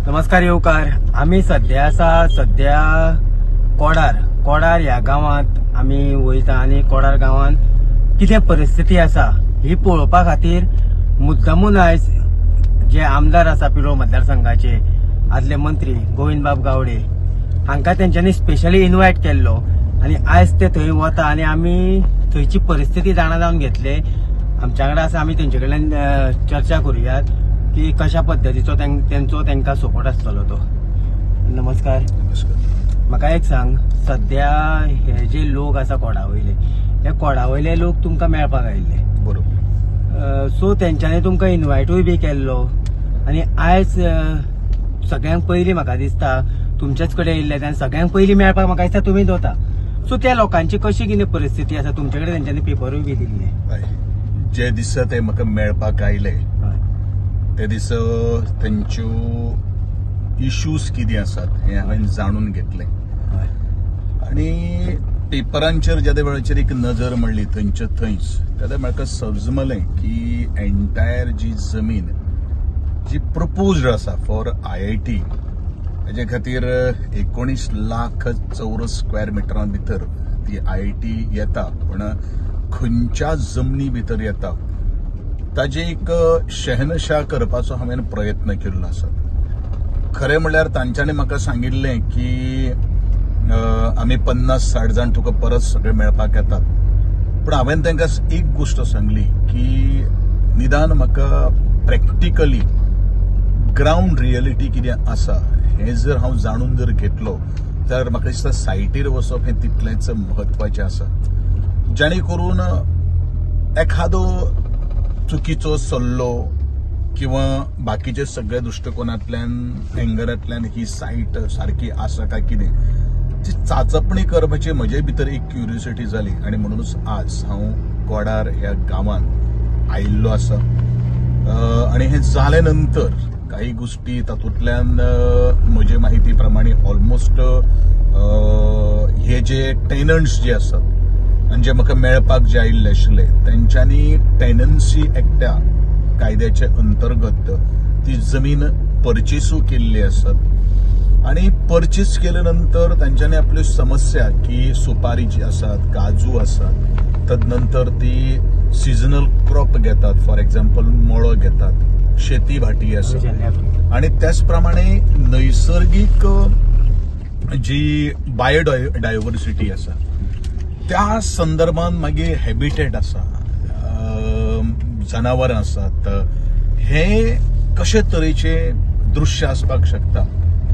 नमस्कार येवकार. आम्ही सध्या कोडार ह्या गावात आम्ही वयता आणि कोडार गावात किती परिस्थिती आसा ही पळोवपा खातीर मुद्दामून आयज जे आमदार आसा पिरोळ मतदारसंघाचे आदले मंत्री गोविंदबाब गावडे हांकां तेंच्यांनी स्पेशली इन्व्हाइट केल्लो आणि आयज ते थंय वता आणि आम्ही थंयची परिस्थिती जाणा जावन घेतले. आमच्या कडेन आसा, आम्ही तेंचे कडल्यान चर्चा करूयात की कशा पद्धतीचो तेंचो तांकां सपोर्ट आसतलो तो. नमस्कार. म्हाका एक सांग, सध्या हे जे लोक आसा कोडावयले, हे कोडावयले लोक तुमकां मेळपाक आयिल्ले बरोबर. सो तेंच्यांनी तुमकां इन्व्हाइटूय बी केल्लो आणि आयज सगळ्यांक पयलीं म्हाका दिसता तुमचेच कडेन येयल्ले आनी सगळ्यांक पयलीं मेळपाक म्हाका दिसता तुमीच वता. सो त्या लोकांची कशी कितें परिस्थिती आसा तुमचे कडेन तेंच्यांनी पेपरूय बी दिल्ले. जे दिस ते म्हाका मेळपाक आयले ते दिस तेंच्यो इश्यूज कितें आसात हे हांवें जाणून घेतले आणि पेपरांचेर ज्या वेळाचेर एक नजर मारली थंयच्या थंयच तेन्ना म्हाका समजलें की एंटायर जी जमीन जी प्रपोज्ड आसा फॉर IIT हेजे खातीर 19 लाख चौरस स्क्वेअर मिटरां भितर ती IIT येता, पण खंयच्या जमनी भितर येता ताजे एक शहनशाह करपाचो हांवें प्रयत्न केल्लो आसा. खरें म्हणल्यार तांच्यांनी म्हाका सांगिल्लें की आमी 50-60 जाण तुका परत सगळे मेळपाक येतात, पण हांवें तांकां एक गोश्ट सांगली की निदान म्हाका प्रॅक्टिकली ग्राउंड रियलिटी कितें आसा हें जर हांव जाणून जर घेतलो तर म्हाका दिसता सायटीर वचप हें तितलेंच म्हत्वाचें आसा. जेणे करून एखादो चुकीचो सल्लो किंवा बाकीचे सगळ्या दृष्टिकोनांतल्यान एंगलांतल्यान ही सायट सारकी आसा काय कितें ती चाचपणी करपाची म्हजे भितर एक क्युरियोसिटी जाली आणि म्हणूनच आज हांव कोडार ह्या गांवांत आयिल्लो आसा. आणि हे जाले नंतर काही गोष्टी तातूंतल्यान म्हजे माहिती प्रमाणे ऑलमोस्ट हे जे टेनंट्स जे आसात आणि जे म्हाका मेळपाक जे आयिल्ले आशिल्ले तेंच्यांनी टेनन्सी एक्टा कायद्याचे अंतर्गत ती जमीन परचेसू केल्ली आसात आणि परचेस केले नंतर तांच्यांनी आपली समस्या की सुपारी जी आसात, काजू आसात, तदनंतर ती सिजनल क्रॉप घेतात, फॉर एक्झाम्पल मळो घेतात, शेती भाटी आसा आणि त्याचप्रमाणे नैसर्गिक जी बायोडायव्हर्सिटी आसा त्या संदर्भात मागीर हॅबिटेट आसा, जनावरां आसात, हे कशे तरेचे दृश्य आसपाक शकता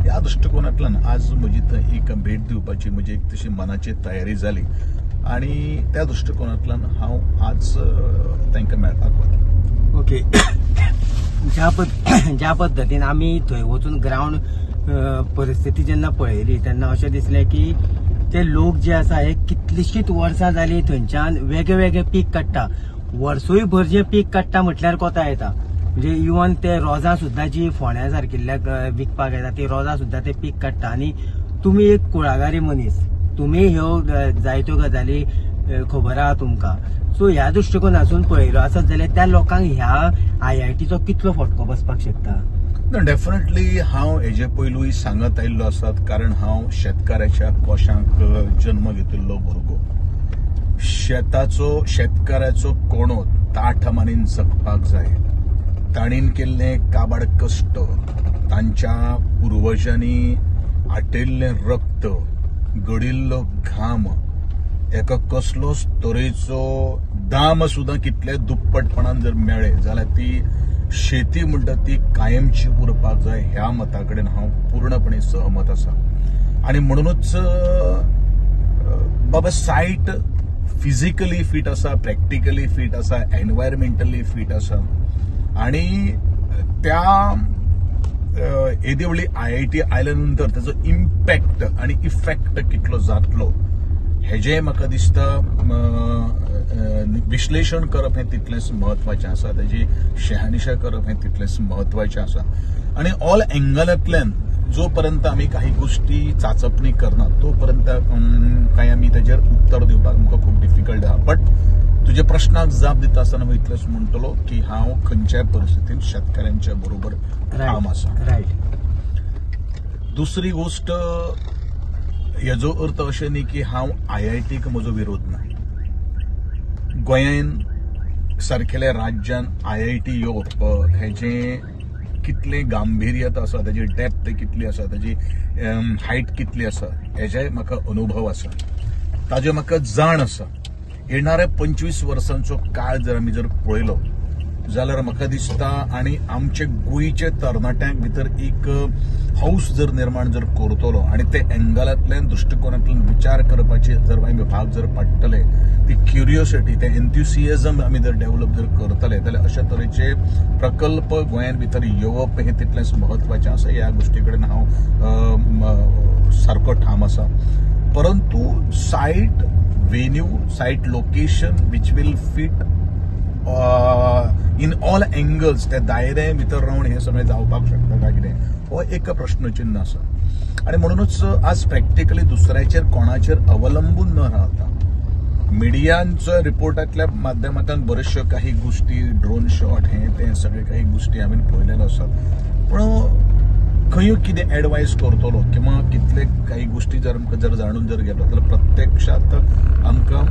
ह्या दृष्टिकोनांतल्यान आज म्हजी थंय एक भेट दिवपाची म्हजी एक तशी मनाची तयारी जाली आणि त्या दृष्टिकोनांतल्यान हांव आज तांकां मेळपाक वता. ओके. ज्या पद्दतीन आमी थंय वचून ग्राउंड परिस्थिती जेन्ना पळयली तेन्ना अशें दिसलें की ते लोक जे आसा हे कितलीशीच वर्सां जाली थंयच्यान वेगळे पीक काडटा. वर्सूय भर जे पीक काडटा म्हटल्यार कोता येता, म्हणजे इवन ते रोजां सुद्दां जी फोंड्या सारकिल्ल्याक विकपाक येता ती रोजां सुद्दां ते पीक काडटा. आणि तुमी एक कुळागरी मनीस, तुमी ह्यो जायत्यो गजाली खबर आहा तुमकां. सो ह्या दृष्टिकोनासून पळयलो आसत जाल्यार त्या लोकांक ह्या IITचो कितलो फटको बसपाक शकता? डेफिनेटली हांव हेजे पयलूय सांगत आयिल्लो आसात, कारण हांव शेतकाराच्या कोशांक जन्म घेतिल्लो भुरगो. शेतकाराचो कोणो ताठमानीन जगपाक जाय. ताणीन केल्ले काबाड कश्ट, तांच्या पुर्वजांनी आटयल्लें रक्त, गडिल्लो घाम, एका कसलोच तरेचो दाम सुद्दां कितले दुप्पटपणान जर मेळ्ळे जाल्यार ती शेती म्हणटा ती कायमची उरपाक जाय ह्या मता कडेन हांव पूर्णपणे सहमत आसा. आणि म्हणूनच बाबा सायट फिजिकली फिट आसा, प्रॅक्टिकली फिट आसा, एनवायरमेंटली फिट आसा आणि त्या येदेवळी IIT आयल्या नंतर ताचो इम्पॅक्ट आणि इफेक्ट कितलो जातलो हेजे म्हाका दिसता विश्लेषण करप हें तितलेंच महत्वाचें आसा, ताजी शहानिशा करप हें तितलेंच महत्वाचें आसा. आणि ऑल एंगलांतल्यान जो पर्यंत आमी काही गोष्टी चाचपणी करना तोपर्यंत काही आमी ताजेर उत्तर दिवपाक आमकां खूब डिफिकल्ट आहा. बट तुझ्या प्रश्नाक जाप दिता आसतना हांव इतलेंच म्हणटलो की हांव खंयच्याय परिस्थितीत शेतकऱ्यांच्या बरोबर ठाम आसा. रायट. दुसरी गोष्ट हेजो अर्थ अशें न्ही की हांव IITक म्हजो विरोध ना. गोंयान सारकेल्या राज्यान IIT येवप हेजें कितलें गांभीर्यता आसा, तेजी डेप्थ कितली आसा, तेजी हायट कितली आसा हेजे म्हाका अनुभव आसा, ताजे म्हाका जाण आसा. येणाऱ्या 25 वर्सांचो काळ जर आमी जर पळयलो जाल्यार म्हाका दिसता आनी आमचे गोंयचे तरणाट्यांक भितर एक हौस जर निर्माण जर करतलो आनी ते एंगलांतल्यान दृश्टिकोनांतल्यान विचार करपाचे जर आमी भाग जर पडटले, ती क्युरियोसिटी, ते एन्थुसियाझम आमी जर डेव्हलप जर करतले जाल्यार अशा तरेचे प्रकल्प गोंयान भितर येवप हे तितलेंच म्हत्वाचें आसा. ह्या गोश्टी कडेन हांव सारको ठाम आसा. परंतु site venue, site location which will fit in all angles, त्या दायरे भितर रावन हे सगळें जावपाक शकता काय कितें हो एक प्रश्नचिन्ह आसा. आणि म्हणूनच आज प्रॅक्टिकली दुसऱ्याचेर कोणाचेर अवलंबून न राहता मिडियांच्या रिपोर्टातल्या माध्यमांतल्यान बऱ्योचश्यो काही गोष्टी, ड्रोन शॉट हे ते सगळे काही गोष्टी हांवें पळयलेल्यो आसात. पण खंय कितें एडवायस करतलो किंवा कितले काही गोष्टी जर आमकां जर जाणून जर गेलो जाल्यार प्रत्यक्षात आमकां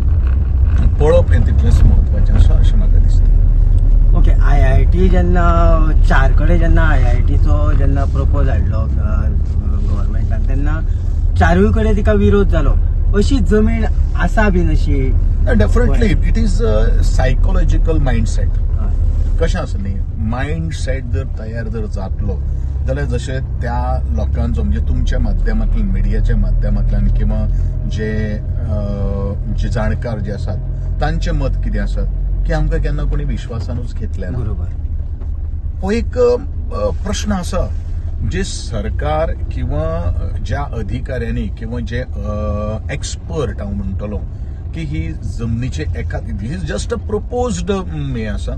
पळप हें तितलेंच म्हत्वाचें आसा अशें म्हाका दिसता. ओके, IIT जेन्ना 4 कडेन जेन्ना IITचो जेन्ना प्रपोज हाडलो गव्हर्मेंटान तेन्ना 4य कडेन तिका विरोध जालो. अशी जमीन आसा बीन अशी? Definitely it is psychological mindset. कशें आसा न्ही, मायंडसेट जर तयार जर जातलो जाल्यार जशें त्या लोकांचो म्हणजे तुमच्या माध्यमांतल्यान, मिडियाच्या माध्यमांतल्यान किंवा जे जाणकार जे आसात तांचें मत कितें आसा की आमकां केन्ना कोणी विश्वासानूच घेतलें ना. बरोबर. हो एक प्रश्न आसा जे सरकार किंवा ज्या अधिकाऱ्यांनी किंवा जे एक्सपर्ट हांव म्हणटलो की ही जमनीचे एका इज जस्ट अ प्रपोज्ड हे आसा.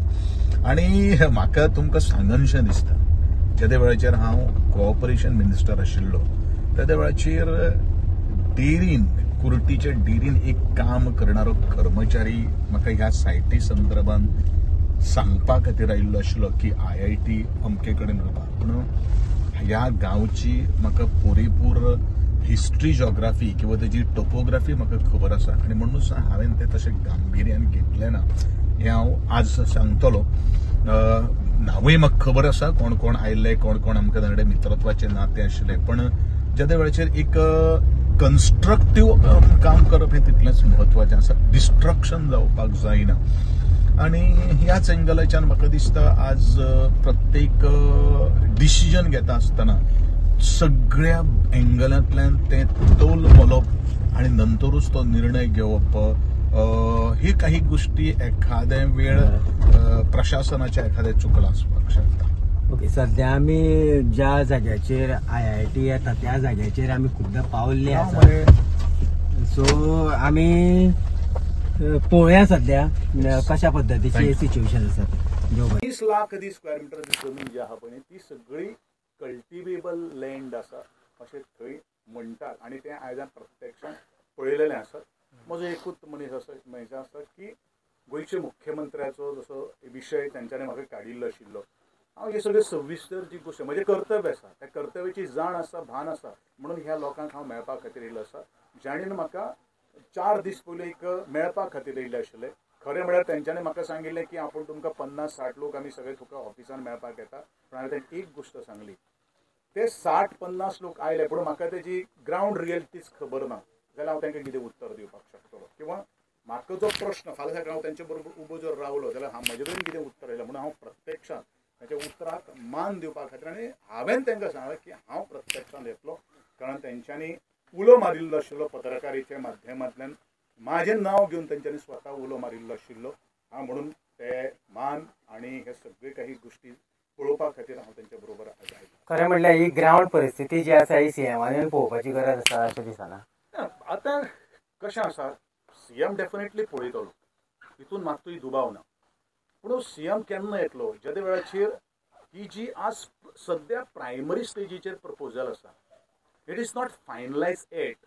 आणि म्हाका तुमकां सांगनशें दिसता ज्या वेळाचेर हांव कोऑपरेशन मिनिस्टर आशिल्लो त्या वेळाचेर डेरीन, कुर्टीच्या डेरीन एक काम करणारो कर्मचारी म्हाका ह्या सायटी संदर्भात सांगपा खातीर आयिल्लो आशिल्लो की IIT अमके कडेन वता. पूण ह्या गांवची म्हाका पुरेपूर हिस्ट्री, जॉग्राफी किंवा तेजी टोपोग्राफी म्हाका खबर आसा आनी म्हणून हांवें तें तशें गांभीर्यान घेतलें ना हें हांव आज सांगतलो. नांवूय म्हाका खबर आसा कोण कोण आयिल्ले, कोण कोण आमकां तांचे मित्रत्वाचे नाते आशिल्ले. पण ज्या वेळाचेर एक कन्स्ट्रक्टिव्ह काम करप हें तितलेंच म्हत्वाचें आसा. डिस्ट्रक्शन जावपाक जायना. आणि ह्याच एंगलाच्यान म्हाका दिसता आज प्रत्येक डिसिजन घेता आसतना सगळ्या एंगलांतल्यान तें तोल मोलप आणि नंतरूच तो निर्णय घेवप ही काही गोष्टी एखाद्या वेळ प्रशासनाच्या एखाद्या चुकला आसपाक शकता. ओके, सध्या आमी ज्या जाग्याचेर IIT येता त्या जाग्याचेर आमी खुद्द पावल्ले आसा. सो आमी पळोवया सध्या कशा पद्धतीची सिच्युएशन आसा. 20 लाख स्क्वेअर मीटर जमीन जी आहा पळय ती सगळी कल्टिवेबल लँड आसा अशें थंय म्हणटात आणि तें आयज प्रत्यक्षान पळयलेलें आसा. म्हजो एकूच मनीस आसा की गोंयचे मुख्यमंत्र्याचो जसो विशय तांच्यानी म्हाका काडिल्लो आशिल्लो. हांव हे सगळे सविस्तर जी गोश्ट म्हजें कर्तव्य आसा त्या कर्तव्याची जाण आसा, भान आसा म्हणून ह्या लोकांक हांव मेळपा खातीर येयल्लो आसा. जाणीन म्हाका 4 दीस पयलीं एक मेळपा खातीर येयल्ले आशिल्ले. खरें म्हळ्यार तेंच्यांनी म्हाका सांगिल्लें की आपूण तुमकां 50-60 लोक आमी सगळे तुका ऑफिसान मेळपाक येता. पूण हांवें तांकां एक गोश्ट सांगली, ते 60-50 लोक आयले पूण म्हाका तेजी ग्रावंड रियलिटीज खबर ना जाल्यार हांव तांकां कितें उत्तर दिवपाक शकतलो किंवा म्हाका जो प्रश्न फाल्यां सकाळीं हांव तांचे बरोबर उबो जर रावलो जाल्यार म्हजे कडेन कितें उत्तर येयलें म्हणून हांव प्रत्यक्षान ताच्या उतराक मान दिवपा खातीर आनी हांवें तांकां सांगलें की हांव प्रत्यक्षान येतलो. कारण तेंच्यांनी उलो मारिल्लो आशिल्लो पत्रकारितेच्या माध्यमांतल्यान माझे नाव घेवन तेंच्यांनी स्वता उलो मारिल्लो आशिल्लो. हांव म्हणून ते मान आणि हे सगळे काही गोष्टी पळोवपा खातीर हांव तेंच्या बरोबर आयलो. खरें म्हणल्यार ही ग्रावंड परिस्थिती जी आसा ही CMान पळोवपाची गरज आसा अशें दिसना. आतां कशें आसा, CM डेफिनेटली पळयतलो, हितून मात्तूय दुबाव ना. पूण CM केन्ना येतलो ज्या वेळाचेर ही जी आज सध्या प्रायमरी स्टेजीचेर प्रपोजल आसा, it is not finalise at.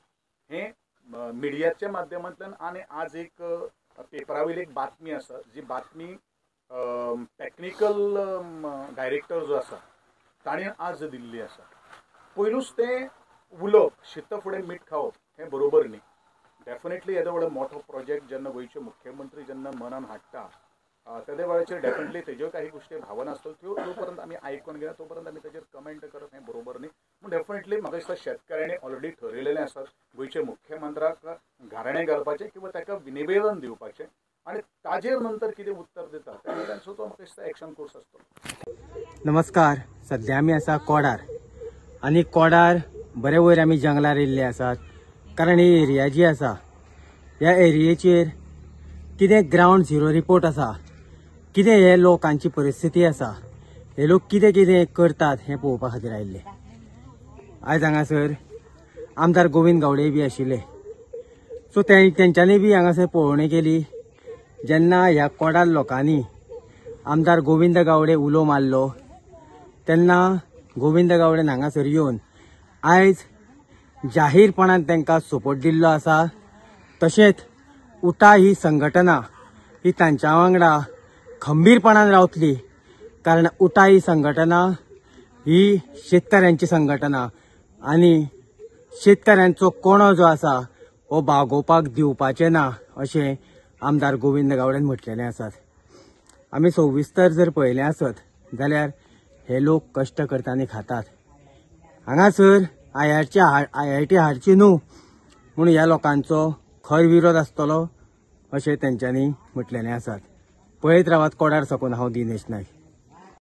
हे मिडियाच्या माध्यमांतल्यान आणि आज एक पेपरावयली एक बातमी आसा जी बातमी टेक्निकल डायरेक्टर जो आसा ताणें आज दिल्ली आसा पयलूच तें उलोवप शिता फुडें मीठ खावप हें बरोबर न्ही. डेफिनेटली येदो व्हडलो मोठो प्रोजेक्ट जेन्ना गोंयचे मुख्यमंत्री जेन्ना मनान हाडटा तेदे वेळाचेर डेफिनेटली तेज्यो काही गोश्टी भावना आसतात त्यो जो पर्यंत आमी आयकून घेना तो पर्यंत आमी तेजेर कमेंट करप हें बरोबर न्ही. पूण डेफिनेटली म्हाका दिसता शेतकऱ्यांनी ऑलरेडी ठरयलेलें आसा गोंयचे मुख्यमंत्र्याक घाराणें घालपाचें किंवा ताका निवेदन दिवपाचें आनी ताजेर नंतर कितें उत्तर दिता तांचो तो म्हाका दिसता एक्शन कोर्स आसतलो. नमस्कार. सध्या आमी आसा कोडार आनी कोडार बरे वयर आमी जंगलार येयल्ले आसात. कारण ही एरिया जी आसा ह्या एरियेचेर कितें ग्राउंड झिरो रिपोर्ट आसा, कितें हे लोकांची परिस्थिती आसा, हे लोक कितें कितें करतात हें पळोवपा खातीर आयिल्ले. आयज हांगासर आमदार गोविंद गावडे बी आशिल्ले. सो तेंच्यांनी बी हांगासर पळोवणी केली. जेन्ना ह्या कोडार लोकांनी आमदार गोविंद गावडे उलो मारलो तेन्ना गोविंद गावडेन हांगासर येवन आयज जाहीरपणान तांकां सपोर्ट दिल्लो आसा. तशेंच उठा ही संघटना ही तांच्या वांगडा खंबीरपणान रावतली. कारण उठा ही संघटना ही शेतकऱ्यांची संघटना आनी शेतकऱ्यांचो कोणो जो आसा हो भागोवपाक दिवपाचें ना अशें आमदार गोविंद गावडेन म्हटलेलें आसात. आमी सविस्तर जर पळयलें आसत जाल्यार हे लोक कश्ट करतात आनी खातात. हांगासर IIT हाडची न्हू म्हूण ह्या लोकांचो खर विरोध आसतलो अशें तेंच्यांनी म्हटलेलें आसात. पळयत रावात कोडार साकून हांव दिनेश नायक.